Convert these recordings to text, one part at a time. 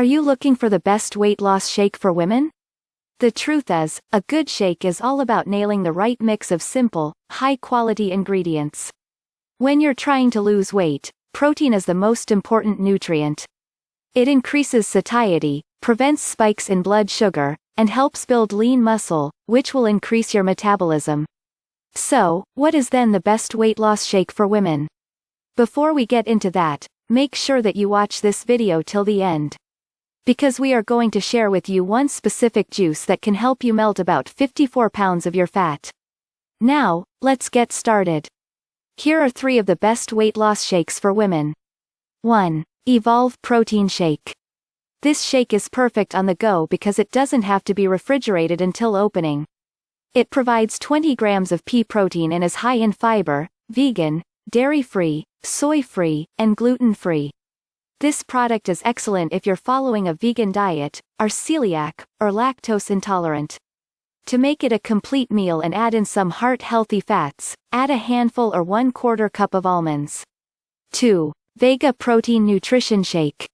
Are you looking for the best weight loss shake for women? The truth is, a good shake is all about nailing the right mix of simple, high-quality ingredients. When you're trying to lose weight, protein is the most important nutrient. It increases satiety, prevents spikes in blood sugar, and helps build lean muscle, which will increase your metabolism. So, what is then the best weight loss shake for women? Before we get into that, make sure that you watch this video till the end. Because we are going to share with you one specific juice that can help you melt about 54 pounds of your fat. Now, let's get started. Here are 3 of the best weight loss shakes for women. 1. Evolve Protein Shake. This shake is perfect on the go because it doesn't have to be refrigerated until opening. It provides 20 grams of pea protein and is high in fiber, vegan, dairy-free, soy-free, and gluten-free. This product is excellent if you're following a vegan diet, are celiac, or lactose intolerant. To make it a complete meal and add in some heart-healthy fats, add a handful or 1/4 cup of almonds. 2. Vega Protein Nutrition Shake.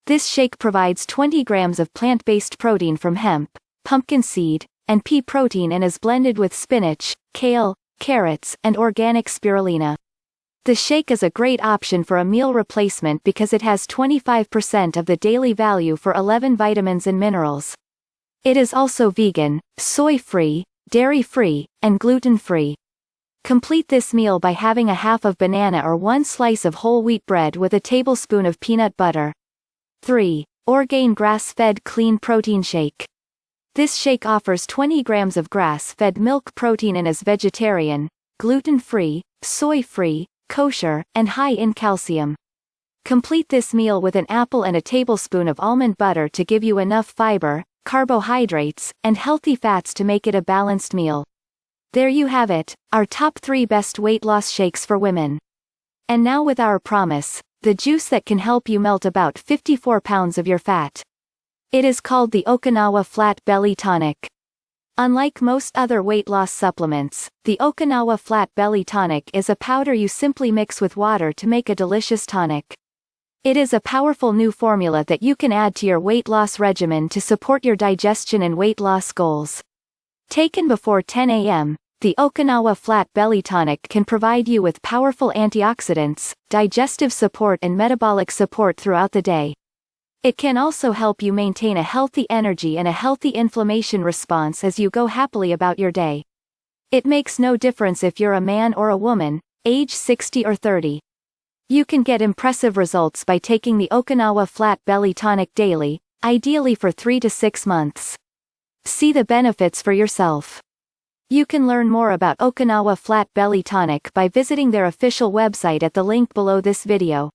This shake provides 20 grams of plant-based protein from hemp, pumpkin seed, and pea protein and is blended with spinach, kale, carrots, and organic spirulina. The shake is a great option for a meal replacement because it has 25% of the daily value for 11 vitamins and minerals. It is also vegan, soy-free, dairy-free, and gluten-free. Complete this meal by having a half of banana or 1 slice of whole wheat bread with a tablespoon of peanut butter. 3. Organe GrassFed Clean Protein Shake. This shake offers 20 grams of grass-fed milk protein and is vegetarian, gluten-free, soy-free, kosher, and high in calcium. Complete this meal with an apple and a tablespoon of almond butter to give you enough fiber, carbohydrates, and healthy fats to make it a balanced meal. There you have it, our top 3 best weight loss shakes for women. And now with our promise, the juice that can help you melt about 54 pounds of your fat. It is called the Okinawa Flat Belly Tonic. Unlike most other weight loss supplements, the Okinawa Flat Belly Tonic is a powder you simply mix with water to make a delicious tonic. It is a powerful new formula that you can add to your weight loss regimen to support your digestion and weight loss goals. Taken before 10 a.m., the Okinawa Flat Belly Tonic can provide you with powerful antioxidants, digestive support and metabolic support throughout the day. It can also help you maintain a healthy energy and a healthy inflammation response as you go happily about your day. It makes no difference if you're a man or a woman, age 60 or 30. You can get impressive results by taking the Okinawa Flat Belly Tonic daily, ideally for 3 to 6 months. See the benefits for yourself. You can learn more about Okinawa Flat Belly Tonic by visiting their official website at the link below this video.